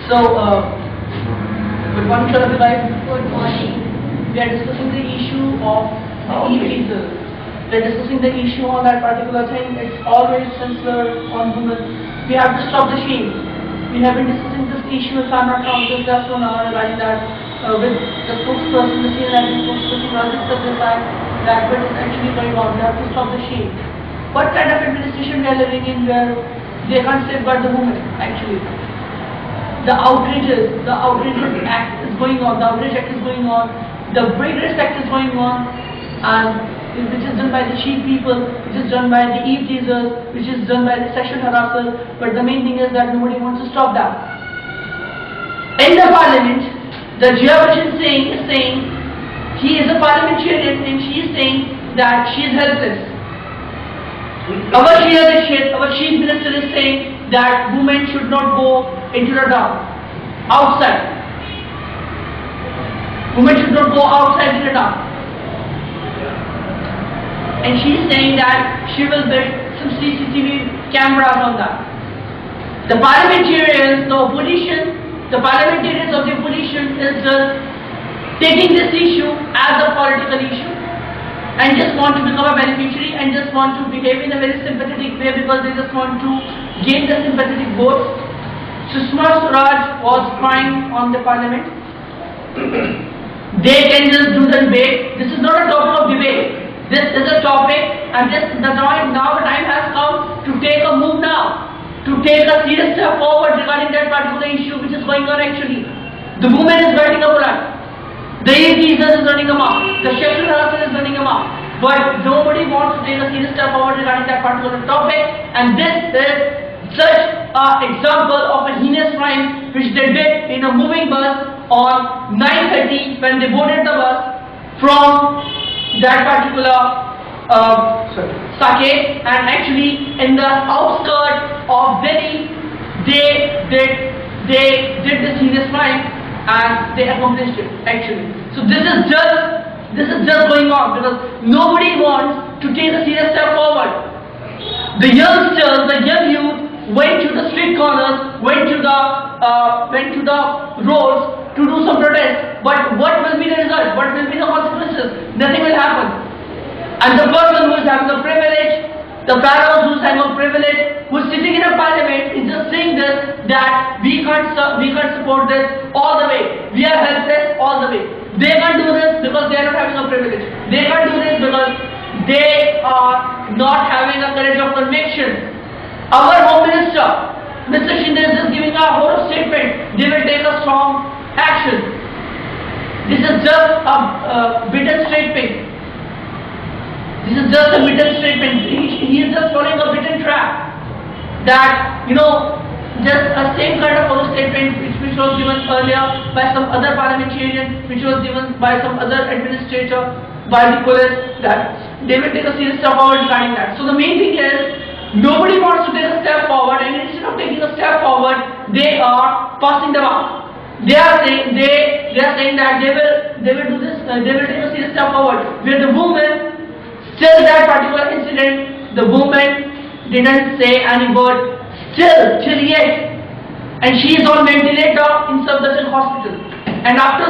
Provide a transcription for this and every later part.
So, good morning, sir, everybody. Good morning. We are discussing the issue of the e-visas. We are discussing the issue on that particular thing. It's always censored on women. We have to stop the shame. We have been discussing this issue, if I'm not wrong, just last 1 hour regarding that with the spokesperson, the senior spokesperson, has discussed this that what is actually going on. We have to stop the shame. What kind of administration we are living in where they can't safeguard the women, actually? The outrageous act is going on, the outrage act is going on, the Breakers act is going on, and which is done by the cheap people, which is done by the eve teasers, which is done by the sexual harassers, but the main thing is that nobody wants to stop that. In the parliament, the chairperson is saying, he is a parliamentarian and she is saying that she is helpless. Our chief minister is saying that women should not go into the town, outside. Women should not go outside in the town. And she is saying that she will build some CCTV cameras on that. The parliamentarians, the parliamentarians of the opposition is just taking this issue as a political issue and just want to become a beneficiary and just want to behave in a very sympathetic way because they just want to gain the sympathetic votes. Sushma Swaraj was crying on the parliament. They can just do the debate. This is not a topic of debate. This is a topic and now the time has come to take a move now. To take a serious step forward regarding that particular issue which is going on actually. The woman is writing a Quran. The e-teaser is running amok. The sexual harassment is running amok. But nobody wants to take a serious step forward regarding that particular topic. And this is such an example of a heinous crime which they did in a moving bus on 9:30 when they boarded the bus from that particular Sake, and actually in the outskirts of Delhi they did this heinous crime and they accomplished it actually. So this is just going on because nobody wants to take a serious step forward. The youngsters, the young youth went to the street corners, went to the roads to do some protest. But what will be the result? What will be the consequences? Nothing will happen. And the person who is having the privilege, the pharaoh who is having a privilege, who is sitting in a parliament, is just saying this that we can't support this all the way. We are helpless all the way. They can't do this because they are not having a privilege. They can't do this because they are not having a courage of conviction. Our Home Minister, Mr. Shinde, is just giving a whole statement. They will take a strong action. This is just a bitter statement. This is just a bitter statement. He is just following a bitter trap. That, just a same kind of statement which was given earlier by some other parliamentarian, which was given by some other administrator, by the police, that they will take a serious step forward regarding that. So the main thing is, nobody wants to take a step forward, and instead of taking a step forward, they are passing them out. They are saying that they will do this. They will take a serious step forward. Where the woman, still that particular incident, the woman didn't say any word. Till yet, and she is on ventilator in Safdarjung hospital. And after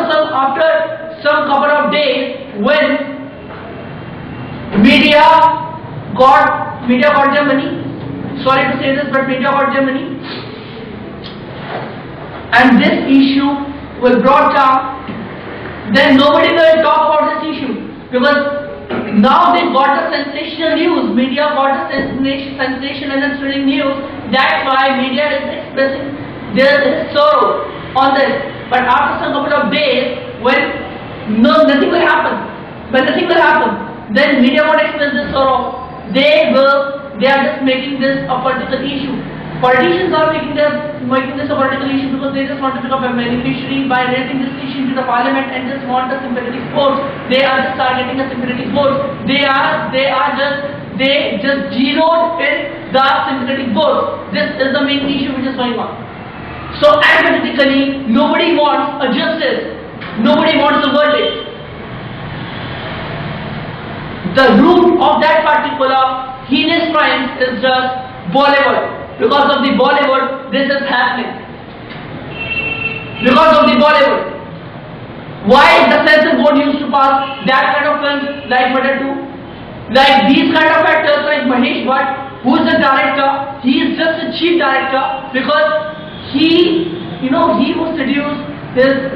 some couple of days, when media got their money. Sorry to say this, but media got their money. And this issue will brought down, then nobody will talk about this issue. Because now they got the sensational news. Media got the sensational and thrilling news. That's why media is expressing their sorrow on this. But after some couple of days, when nothing will happen, then media won't express this sorrow. They are just making this a political issue. Politicians are making this a political issue because they just want to become a beneficiary by raising this issue to the parliament and just want a sympathetic vote. They are just targeting a sympathetic vote. They just zeroed in the sympathetic vote. This is the main issue which is going on. So hypothetically, nobody wants a justice. Nobody wants a verdict. The root of that particular heinous crime is just Bollywood. Because of the Bollywood, this is happening. because of the Bollywood. Why the censor board used to pass that kind of films like Murder 2? Like these kind of actors like Mahesh Bhatt, who is the director, he is just a cheap director because he will seduce his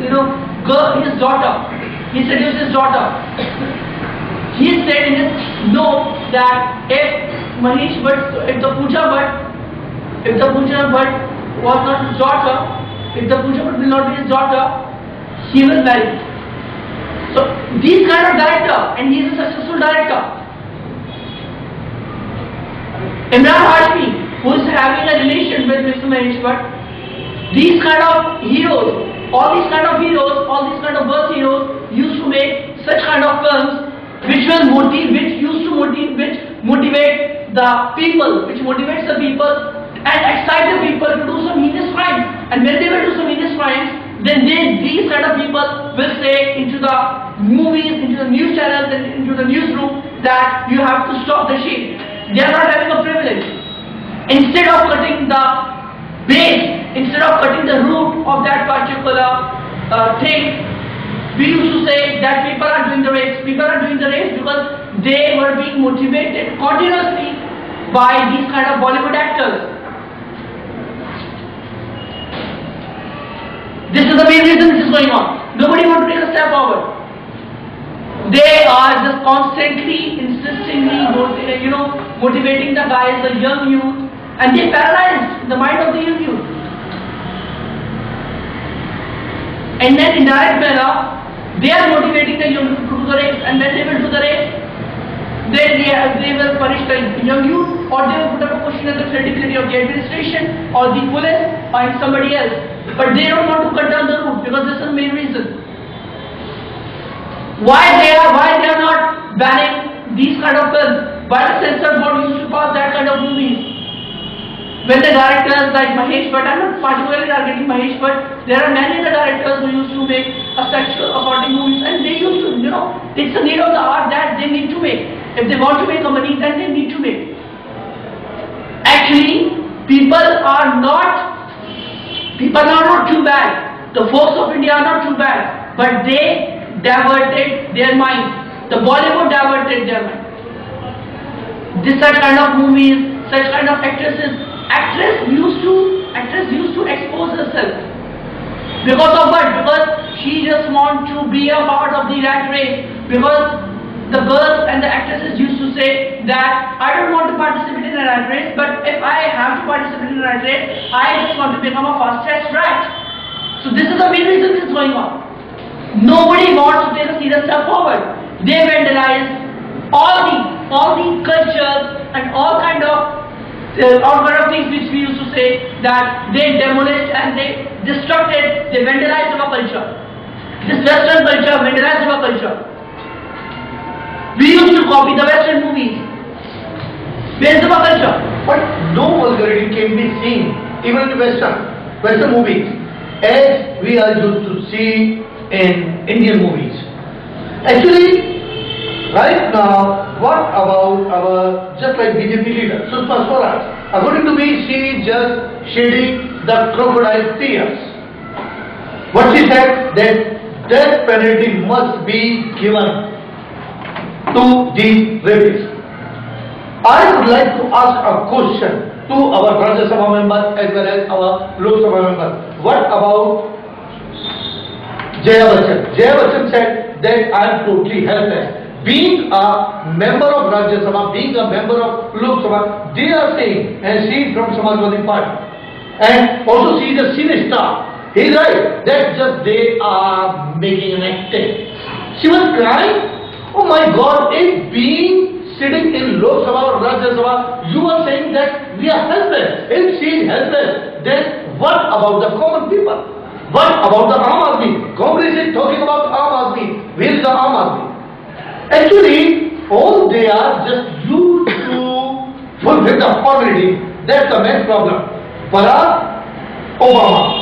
daughter. He seduced his daughter. He said in his note that if the Pooja Bhatt was not his daughter, if the Pooja Bhatt will not be his daughter, he will marry. So these kind of director, and he is a successful director. Imran Hashmi, who is having a relation with Mr. Mahesh Bhatt, these kind of heroes, all these kind of birth heroes used to make such kind of films which motivate the people, which motivates the people and excite the people to do some heinous crimes. And when they will do some heinous crimes, then these kind of people will say into the movies, into the news channels, and into the newsroom that you have to stop the shit. They are not having a privilege. Instead of cutting the base, instead of cutting the root of that particular thing, we used to say that people are doing the rapes. People are doing the rapes because they were being motivated continuously by these kind of Bollywood actors. This is the main reason this is going on. Nobody wants to take a step forward. They are just constantly, insistingly, motivating the guys, the young youth, and they paralyze the mind of the young youth. And then in direct manner, they are motivating the young youth to do the rapes, and when they will do the rapes, then they will punish the young youth, or they will put up a question of the credibility of the administration, or the police, or somebody else. But they don't want to cut down the root because this is the main reason. Why they are not banning these kind of films? Why the censor board used to pass that kind of movies? When the directors like Mahesh Bhatt, I'm not particularly targeting Mahesh Bhatt, there are many other directors who used to make a sexual assaulting movies, and they used to, it's a need of the art that they need to make. If they want to make a money, then they need to make. Actually, people are not too bad. The folks of India are not too bad, but they diverted their mind. The Bollywood diverted their mind. Such kind of movies, such kind of actress used to expose herself. Because of what? Because she just wants to be a part of the rat race. Because the girls and the actresses used to say that I don't want to participate in a rat race, but if I have to participate in a rat race, I just want to become a fastest rat. So this is the main reason this is going on. Nobody wants to take a serious step forward. They vandalize all the cultures and all kind of things which we used to say that they demolished and they destructed, they vandalized our culture. This Western culture vandalized our culture. We used to copy the Western movies. Where is our culture? But no vulgarity can be seen even in Western movies as we are used to see in Indian movies. Actually, right now, what about our, just like BJP leader, Sushma Swaraj? According to me, she is just shedding the crocodile tears. What she said, that death penalty must be given to the rapists. I would like to ask a question to our Rajya Sabha member as well as our Lok Sabha member. What about Jaya Bachchan? Jaya Bachchan said that I am totally helpless. Being a member of Rajya Sabha, being a member of Lok Sabha, they are saying, and she is from Samajwadi Party, and also she is a cine star. He is right, that just they are making an acting. She was crying. Oh my God, if being sitting in Lok Sabha or Rajya Sabha, you are saying that we are helpless. If she is helpless, then what about the common people? What about the Aam Aadmi? Congress is talking about Aam Aadmi. Where is the Aam Aadmi? Actually, all they are just used to fulfill the formality. That's the main problem. Barack Obama.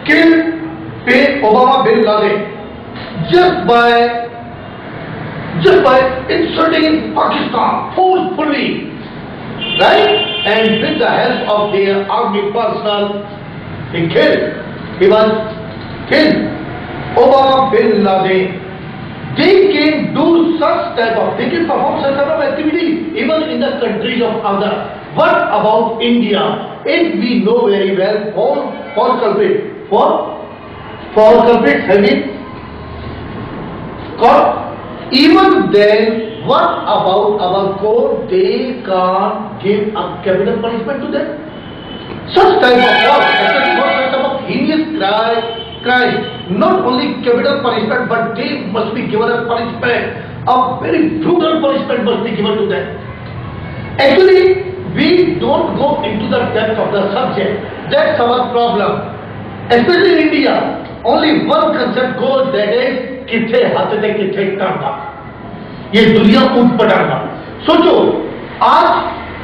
Kill Obama Bin Laden. Just by inserting in Pakistan forcefully, right? And with the help of their army personnel, He killed. He was killed. Obama bin Laden. They can do such type of, they can perform such type of activity even in the countries of others. What about India? If we know very well for culprits, for culprits have been caught. Even then, what about our court? They can't give a capital punishment to them. Such type of law, especially for such type of heinous crime, not only capital punishment, but they must be given a punishment, a very brutal punishment must be given to them. Actually, we don't go into the depth of the subject. That's our problem. Especially in India, only one concept goes, that is किथे हाथ थे किथे टांगा. ये दुनिया ऊट पटांगा. सोचो, आज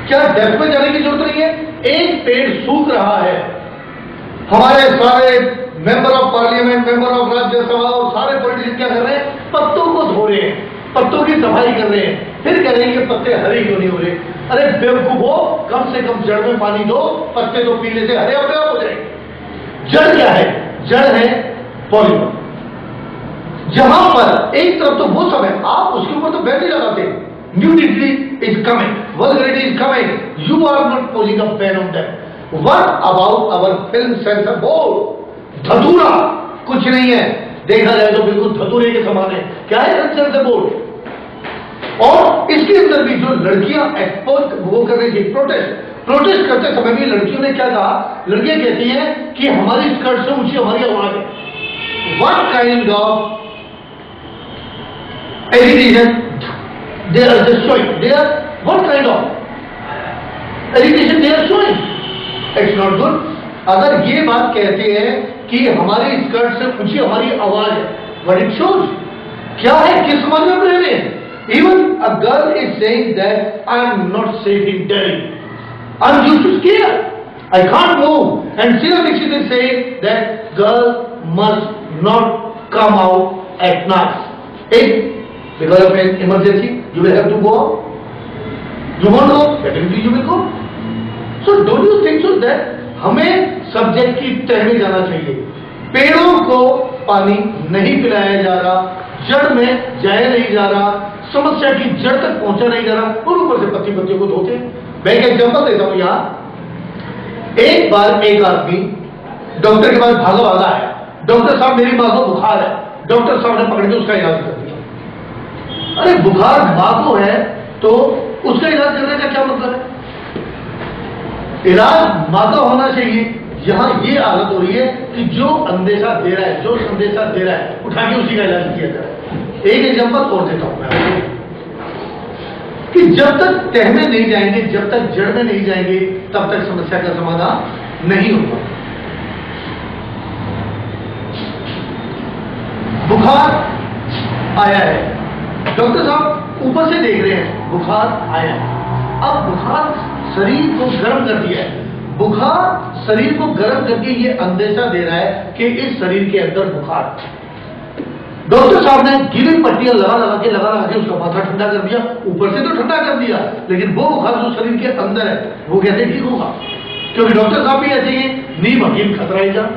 क्या डेप्थ में जाने की जरूरत नहीं है. एक पेड़ सूख रहा है, हमारे सारे member of parliament, member of Rajya Sabha और सारे पॉलिटिशियन क्या कर रहे हैं? पत्तों को धो रहे हैं, पत्तों की सफाई कर रहे हैं, फिर कह रहे हैं कि पत्ते हरे क्यों नहीं हो रहे. अरे बेवकूफो, कम से कम जड़ में पानी दो, पत्ते तो पीले से हरे अपने आप हो जाएंगे. जड़ क्या है? जड़ है पॉलीमर. जहां पर एक तरफ तो वो सब है, आप उसके ऊपर तो बैन नहीं लगाते. Nudity is coming, vulgarity is coming, you are not posing a ban on that. What about our film censor board? धतूरा कुछ नहीं है, देखा जाए तो बिल्कुल धतूरे के समान है. क्या है फिल्म सेंसर बोर्ड? और इसके अंदर भी जो लड़कियां एक्सपोज वो कर रही थी, प्रोटेस्ट करते समय भी लड़कियों ने क्या कहा? लड़कियां कहती हैं कि हमारी स्कर्ट से ऊंची हमारी आवाज है. What kind of agitation they are just showing? They are, what kind of agitation they are showing? It's not good. अगर ये बात कहते हैं कि हमारी स्कर्ट से ऊंची हमारी आवाज है, what it shows? क्या है? किस समाज में रह रहे हैं? Even a girl is saying that I am not safe in Delhi. I am used to scare. I can't move. And Sheila Dixit is saying that girl must not come out at night. If because of an emergency, you will have to go out. You won't go, definitely you will go. So don't you think so that हमें subject की तह में जाना चाहिए. पेड़ों को पानी नहीं पिलाया जा रहा, जड़ में जाया नहीं जा रहा, समस्या की जड़ तक पहुंचा नहीं जा रहा, और ऊपर से पत्तियों को धोते. मैं एक एग्जांपल देता हूं. यहां एक बार एक आदमी डॉक्टर के पास भागा आया. डॉक्टर साहब मेरी मां को बुखार है. डॉक्टर साहब ने पकड़ के उसका इलाज कर दिया. अरे बुखार मां को है तो उसका इलाज करने का क्या मतलब है? इलाज मां का होना चाहिए. यहां ये हालत हो रही है कि जो अंदेशा दे रहा है, जो संदेशा दे रहा है, उठा के उसी का इलाज किया जाए. एक एग्जांपल और देता हूं मैं कि जब तक तह में नहीं जाएंगे, जब तक जड़ में नहीं जाएंगे, तब तक समस्या का समाधान नहीं होगा. बुखार आया है, डॉक्टर साहब ऊपर से देख रहे हैं बुखार आया है. अब बुखार शरीर को गर्म कर दिया है. बुखार शरीर को गर्म करके ये अंदेशा दे रहा है कि इस शरीर के अंदर बुखार. डॉक्टर साहब ने गिरी पट्टियां लगा के उसका माथा ठंडा कर दिया. ऊपर से तो ठंडा कर दिया, लेकिन वो बुखार जो शरीर के अंदर है वो कैसे ठीक होगा? क्योंकि डॉक्टर साहब भी ऐसे ही नीम हकीम खतरा ही जा.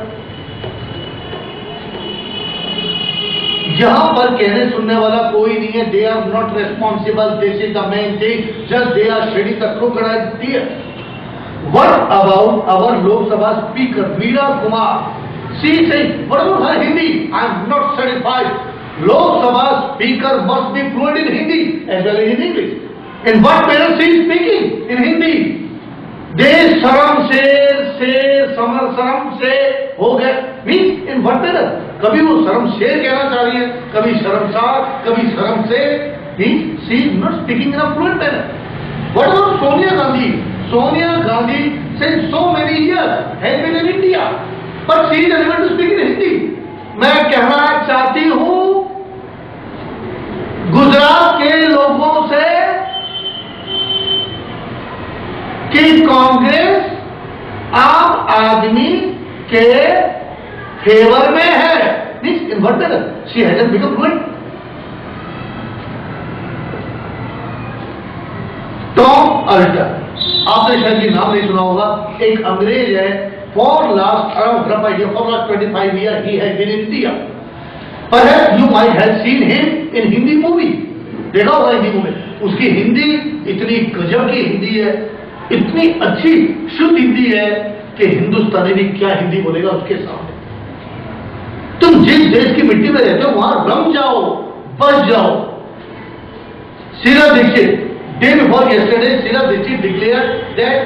यहां पर कहने सुनने वाला कोई नहीं है. They are not responsible. This is the main thing. Just they are shedding the crocodile tear. What about our Lok Sabha speaker Meira Kumar? She saying, what about her Hindi? I'm not satisfied. Lok Sabha speaker must be fluent in Hindi as well as in English. In what manner she is speaking in Hindi? दे शर्म से समर शर्म से हो गए. Means in what manner? कभी वो शर्म शेर कहना चाह रही है, कभी शर्मसार, कभी शर्म से. Means she is not speaking in a fluent manner. What about Sonia Gandhi? Sonia Gandhi since so many years has been in India, but she is unable to speak in Hindi. मैं कहना चाहती हूं गुजरात के लोगों से कि कांग्रेस आम आदमी के फेवर में है. इन what manner? She hasn't become fluent. Tom alter, आपने शायद ये नाम नहीं सुना होगा. एक अंग्रेज है for last around rough idea for last 25 years he has been in India. Perhaps you might have seen him in Hindi movie. देखा होगा हिंदी मूवी, उसकी हिंदी इतनी गजब की हिंदी है, इतनी अच्छी शुद्ध हिंदी है कि हिंदुस्तानी भी क्या हिंदी बोलेगा उसके सामने। तुम जिस देश की मिट्टी में रहते हो वहां रम जाओ, बस जाओ। Sheila Dikshit, day before yesterday, Sheila Dixit declared that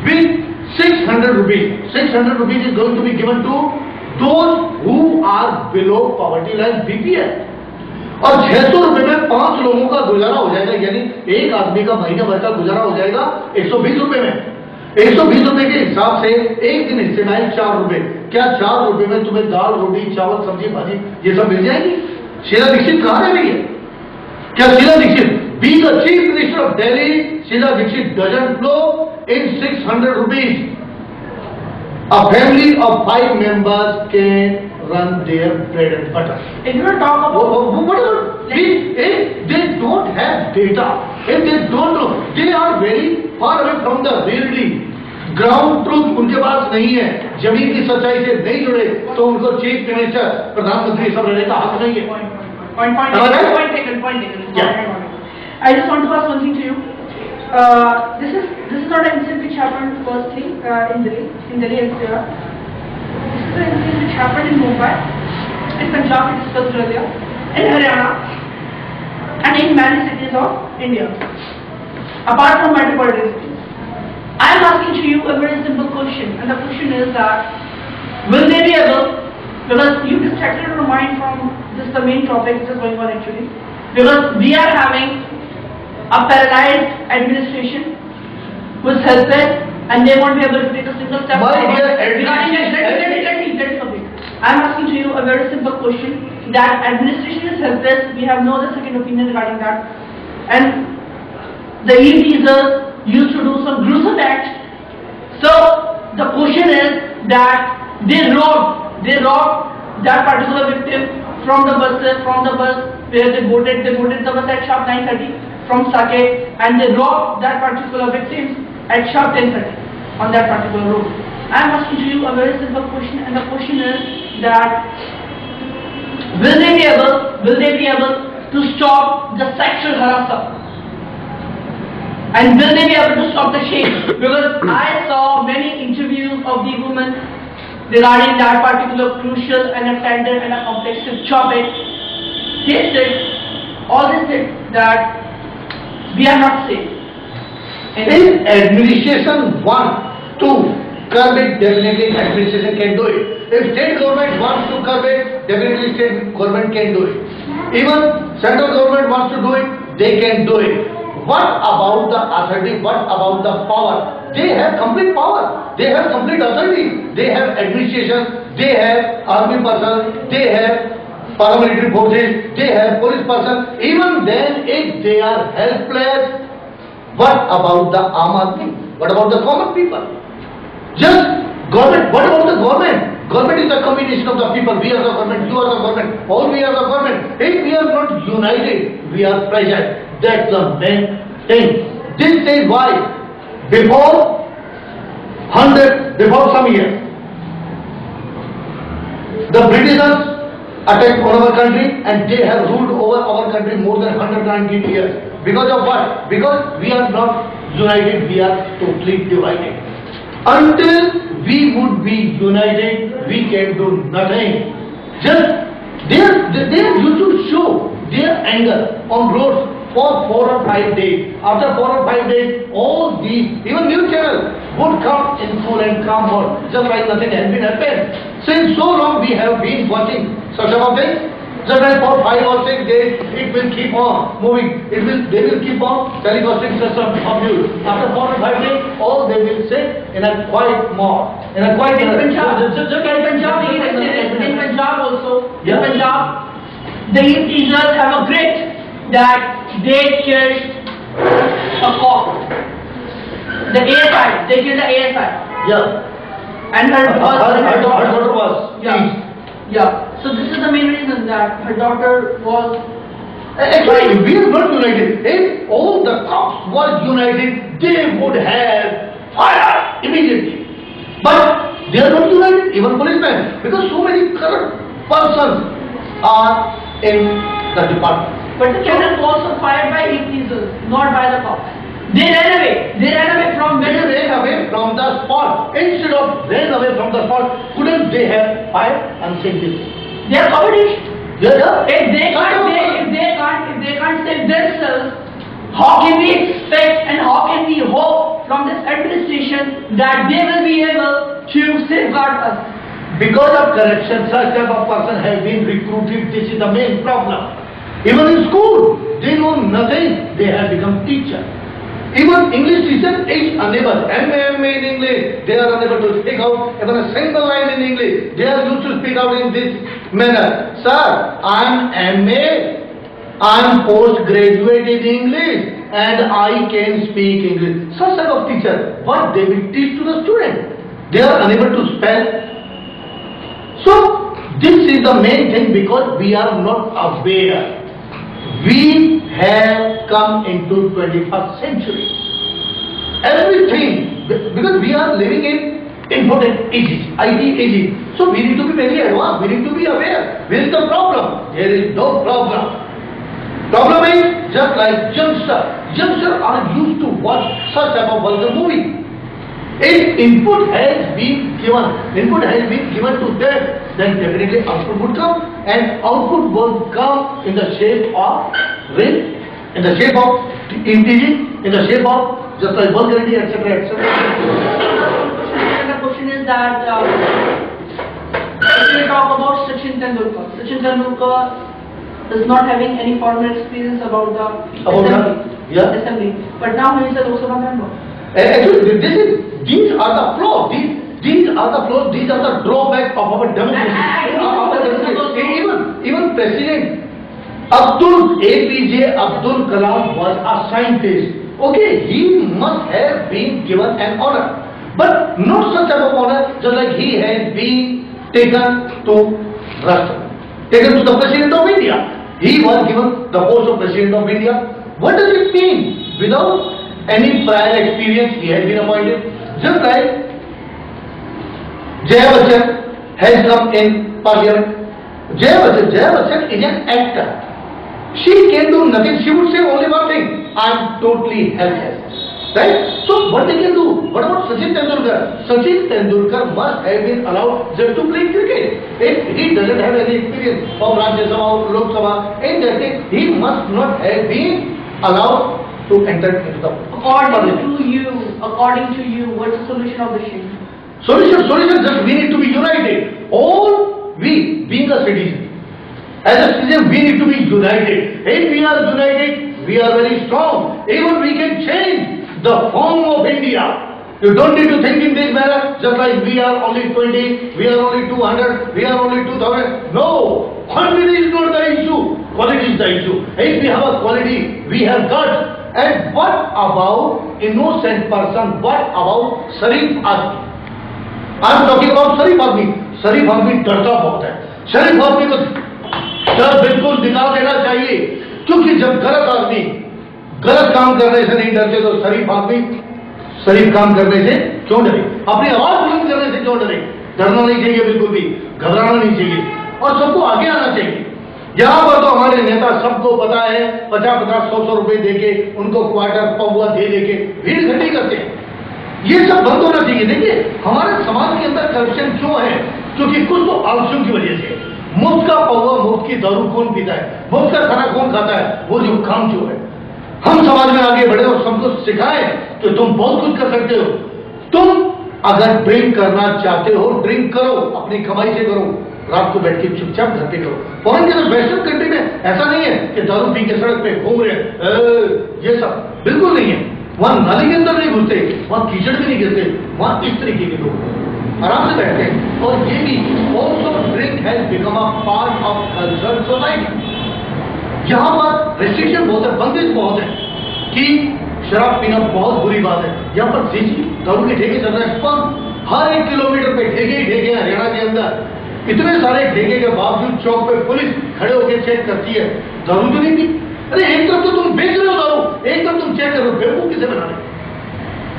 with 600 rupees is going to be given to those who are below poverty line BPL. और 600 रुपए में 5 लोगों का गुजारा हो जाएगा, यानी एक आदमी का महीने भर का गुजारा हो जाएगा 120 रुपए में। 120 रुपए के हिसाब से एक दिन हिस्से में 4 रुपए। क्या 4 रुपए में तुम्हें दाल, रोटी, चावल, सब्जी, भाजी ये सब मिल जाएगी? शीला दीक्षित कहाँ रह रही है? क्या Sheila Dikshit being the chief minister of Delhi, Sheila Dixit doesn't flow in 600 rupees. A family of 5 members can run their bread and butter. If you talk about whatever, if they don't have data, if they don't know, they are very far away from the reality. Ground truth उनके पास नहीं है, जमीन की सच्चाई से नहीं जुड़े, तो उनको चीफ मिनिस्टर, प्रधानमंत्री सब रहने का हक नहीं है। Point taken. I just want to ask one thing to you. This is not an incident which happened firstly in Delhi NCR. This is an incident which happened in Mumbai, in Punjab, we discussed earlier, in Haryana, and in many cities of India. Apart from metropolitan cities, I am asking to you a very simple question, and the question is that will they be able, because you distracted your mind from the main topic which is going on actually, because we are having a paralyzed administration who is helpless and they won't be able to take a single step forward. I am asking to you a very simple question, that administration is helpless, we have no other second opinion regarding that, and the e-teasers used to do some gruesome acts. So the question is that they robbed that particular victim from the bus where they boarded the bus at sharp 9:30 from Saket, and they robbed that particular victim at sharp 10:30 on that particular road. I am asking to you a very simple question, and the question is that will they be able to stop the sexual harassment? And will they be able to stop the shame? Because I saw many interviews of the women regarding that particular crucial and a tender and a complex topic. They said that we are not safe. If administration wants to curb it, definitely administration can do it. If state government wants to curb it, definitely state government can do it. Even central government wants to do it, they can do it. What about the authority? What about the power? They have complete power. They have complete authority. They have administration. They have army person. They have paramilitary forces. They have police person. Even then, if they are helpless, what about the Aam Aadmi? What about the common people? Just government. What about the government? Government is a combination of the people. We are the government. You are the government. All we are the government. If we are not united, we are fragile. That's the main thing. This is why before some years, the Britishers attacked on our country and they have ruled over our country more than 119 years. Because of what? Because we are not united, we are totally divided. Until we would be united, we can do nothing. Just they used to show their anger on roads for 4 or 5 days. After 4 or 5 days, all these, even news channels, would come in cool and calm mode, just like nothing has been happened. Since so long we have been watching such a thing. Just like for 5 or 6 days, it will keep on moving. They will keep on telling us system of news. After 4 or 5 days, all they will say in a quiet mode. In a quiet in Punjab also. Yeah. In Punjab, the teasers have a grit that they killed a cop. The ASI, they killed the ASI. Yeah. And her daughter was. Yeah. So this is the main reason that her daughter was. Actually, we are not united. If all the cops were united, they would have fired immediately. But they are Because so many corrupt persons are in the department. But the cannon was also fired by reprisals, not by the cops. They ran away. They ran away from They ran away from the spot. Instead of ran away from the spot, couldn't they have fired and saved this? They are cowardice. Yeah. If they can't save themselves, how can we expect and how can we hope from this administration that they will be able to safeguard us? Because of corruption, such type of person has been recruited. This is the main problem. Even in school, they know nothing. They have become teacher. Even English teacher is unable. MA in English, they are unable to speak out even a single line in English. They are used to speak out in this manner. Sir, I am MA. I am postgraduate in English and I can speak English. Such type of teacher, what they will teach to the student? They are unable to spell. So, this is the main thing because we are not aware. We have come into 21st century. Everything, because we are living in important ages, IT ages. So, we need to be very advanced. We need to be aware. Where is the problem? There is no problem. Problem is just like youngsters. Youngsters are used to watch such type of vulgar movie. If input has been given to them, then definitely output would come, and output will come in the shape of rape, in the shape of intelligence, in the shape of just like vulgarity, etc., etc. The question is that if we talk about Sachin Tendulkar is not having any formal experience about the assembly, but now he is a Lok Sabha member. Actually, these are the flaws. These are the flaws. These are the drawbacks of our democracy. Even President APJ Abdul Kalam was a scientist. Okay, he must have been given an honor, but not such type of honor just like he has been taken to the President of India. He was given the post of President of India. What does it mean? Without any prior experience, he has been appointed. Just like Jaya Bachchan has come in parliament. Jaya Bachchan is an actor. She can do nothing. She would say only one thing: I am totally helpless. Right? So what they can do? What about Sachin Tendulkar? Sachin Tendulkar must have been allowed just to play cricket. If he doesn't have any experience of Rajya Sabha or Lok Sabha, in that case, he must not have been allowed to enter into the According to you, what's the solution of the issue? Solution, just we need to be united. All we, being a citizen, as a citizen, we need to be united. If we are united, we are very strong. Even we can change the form of India. You don't need to think in this manner, just like we are only 20, we are only 200, we are only 2000. No, quantity is not the issue. Quality is the issue. If we have a quality, we have guts. And what about innocent person? What about Sharif Admi? I am talking about Sharif Admi. Sharif Admi डरता बहुत है. Sharif Admi को डर बिल्कुल निकाल देना चाहिए, क्योंकि जब गलत आदमी गलत काम करने से नहीं डरते तो शरीफ आदमी शरीफ काम करने से क्यों डरे? अपनी आवाज बुलंद करने से क्यों डरे? डरना नहीं चाहिए, बिल्कुल भी घबराना नहीं चाहिए और सबको आगे आना चाहिए. यहाँ पर तो हमारे नेता सबको पता है 50-50, 100-100 रुपए देके उनको क्वार्टर पौवा दे देके भीड़ इकट्ठी करते हैं. ये सब बंद होना चाहिए. देखिए हमारे समाज के अंदर करप्शन क्यों है? क्योंकि कुछ तो आलसियों की वजह से. मुफ्त का पौवा, मुफ्त की दारू कौन पीता है? मुफ्त का खाना कौन खाता है? वो जो काम क्यों है? हम समाज में आगे बढ़े और सबको सिखाएं कि तुम बहुत कुछ कर सकते हो. तुम अगर ड्रिंक करना चाहते हो, ड्रिंक करो, अपनी कमाई से करो, रात को बैठ के चुपचाप घर पे करो. फॉरेन के अंदर वेस्टर्न कंट्री में ऐसा नहीं है कि दारू पी के सड़क पे घूम रहे हैं. ये सब बिल्कुल नहीं है. वहां नाली के अंदर नहीं घुसते, वहां कीचड़ भी नहीं गिरते. वहां इस तरीके के लोग आराम से बैठते हैं. और ये भी also drink has become a part of cultural society. यहाँ पर रेस्ट्रिक्शन बहुत है, बंदिश बहुत है कि शराब पीना बहुत बुरी बात है. यहाँ पर देसी दारू के ठेके चल रहे हैं. पर हर 1 किलोमीटर पे ठेके ही ठेके. हरियाणा के अंदर इतने सारे ठेके के बावजूद चौक पे पुलिस खड़े होकर चेक करती है, दारू तो नहीं पी. अरे एक तरफ तो तुम बेच रहे हो दारू, एक तरफ तुम चेक कर रहे हो. बेवकूफ किसे बना रहे?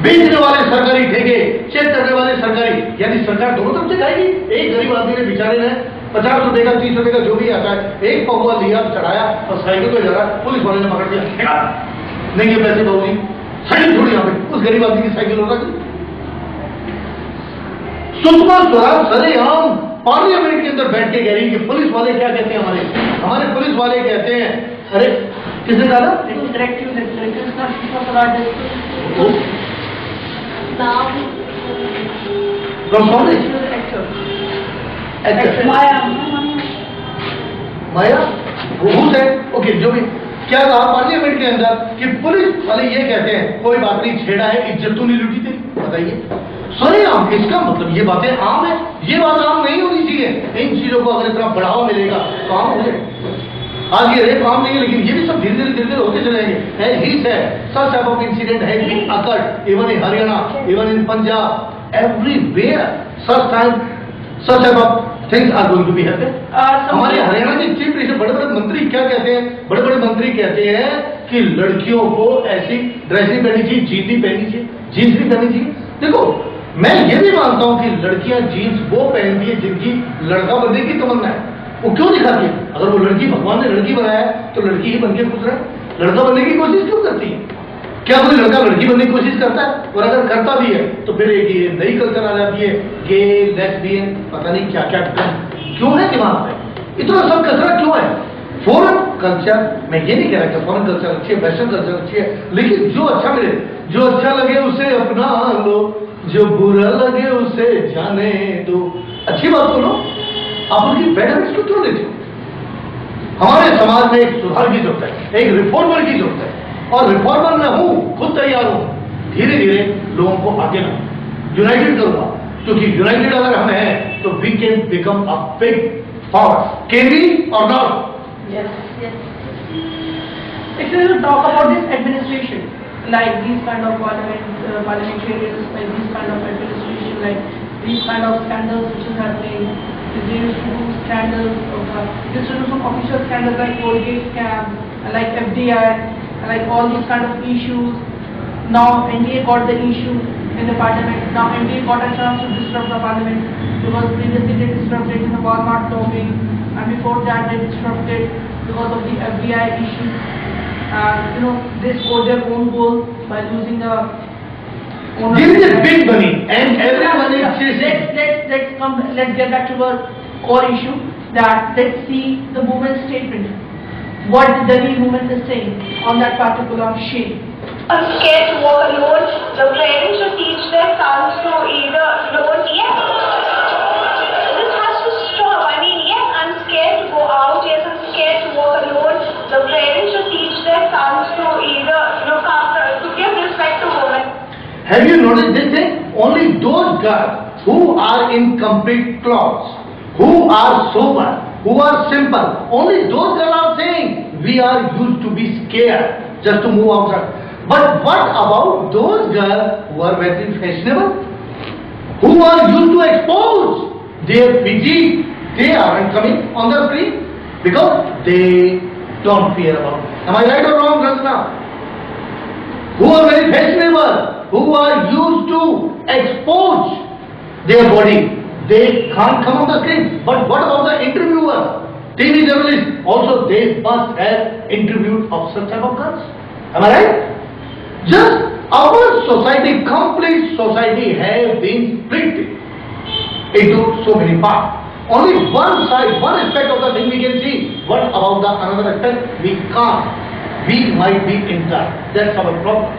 बेचने वाले सरकारी ठेके, चेक करने वाले सरकारी, यानी सरकार दोनों तरफ से खाएगी। एक गरीब आदमी ने बेचारे ने 50 रुपए का 30 रुपए का जो भी आता है एक पहुआ लिया, चढ़ाया और साइकिल पे जा रहा, पुलिस वाले ने पकड़ लिया, नहीं ये पैसे बहु जी, साइकिल थोड़ी यहाँ पे उस गरीब आदमी की साइकिल होगा। सुषमा स्वराज सरेआम पार्लियामेंट के अंदर बैठ के कह रही कि पुलिस वाले क्या कहते हैं, हमारे पुलिस वाले कहते हैं, अरे किसने कहा माया वो है, ओके जो भी क्या कहा पार्लियामेंट के अंदर कि पुलिस वाले ये कहते हैं कोई बात नहीं, छेड़ा है, इज्जत तो नहीं लूटी थी। बताइए सरेआम, इसका मतलब ये बातें आम है, ये बात आम नहीं होनी चाहिए। इन चीजों को अगर इतना बढ़ावा मिलेगा तो आम हो जाए। आज ये रेप आम नहीं है, लेकिन ये भी सब धीरे धीरे होते चलेंगे। ही said such type of incident has been occurred even in Haryana, even in Punjab, everywhere such type of things are going to be happening। हमारे हरियाणा के चीफ मिनिस्टर, बड़े बड़े मंत्री क्या कहते हैं, बड़े बड़े मंत्री कहते हैं कि लड़कियों को ऐसी ड्रेसें पहनी चाहिए, जीन्स भी पहनी चाहिए, जीन्स भी पहनी चाहिए। देखो मैं ये भी मानता हूं कि लड़कियां जीन्स वो पहनती है जिनकी लड़का बनने की तमन्ना है। वो क्यों दिखाती है? अगर वो लड़की, भगवान ने लड़की बनाया है तो लड़की ही बनके खुश रहे, लड़का बनने की कोशिश क्यों करती है? क्या कोई लड़का लड़की बनने की कोशिश करता है? और अगर करता भी है तो फिर एक ये नई कल्चर आ जाती है, गे, लेस्बियन, पता नहीं क्या क्या क्यों है दिमाग में, इतना सब कचरा क्यों है? फॉरेन कल्चर, मैं ये नहीं कह रहा कि फॉरेन कल्चर अच्छी है, वेस्टर्न कल्चर अच्छी है, लेकिन जो अच्छा मिले, जो अच्छा लगे उसे अपना लो, जो बुरा लगे उसे जाने दो। अच्छी बात सुनो, आप उनकी बैड हैबिट्स को क्यों लेते हो? हमारे समाज में एक सुधार की जरूरत है, एक रिफॉर्मर की जरूरत है, और रिफॉर्मर मैं हूं, खुद तैयार हूं, धीरे धीरे लोगों को आगे ना यूनाइटेड करूंगा, क्योंकि यूनाइटेड अगर हम हैं तो we can become a big power. Can we or not? Yes, yes. If you will talk about this administration, like these kind of parliamentarians, like these kind of administration, like these kind of scandals which is happening, they used to do scandals, they used to do some official scandals like Colgate scam, like FDI, and like all these kind of issues. Now NDA got the issue in the parliament. Now NDA got a chance to disrupt the parliament because previously they disrupted in the Palla-Part topic, and before that they disrupted because of the FBI issue. They scored their own goal by losing the. There is a big money, and everyone is chasing. Let's get back to our core issue. That let's see the movement's statement. What the Delhi movement is saying on that particular shame. I'm scared to walk alone. The parents should teach their sons to either don't. Yes, this has to stop. I mean, yes, I'm scared to go out. Yes, I'm scared to walk alone. The parents should teach their sons to either look after, to give respect to women. Have you noticed this thing? Only those girls who are in complete clothes, who are sober, who are simple, only those girls are saying we are used to be scared just to move outside. But what about those girls who are very fashionable, who are used to expose their physique? They aren't coming on the screen because they don't fear about it. Am I right or wrong, Rajna? Who are very fashionable, who are used to expose their body, they can't come on the screen. But what about the interviewers, TV journalists? Also, they must have interviewed of such type of girls. Am I right? Just our society, complete society, have been split into so many parts. Only one side, one aspect of the thing we can see. What about the another aspect? We can't. We might be in that. That's our problem.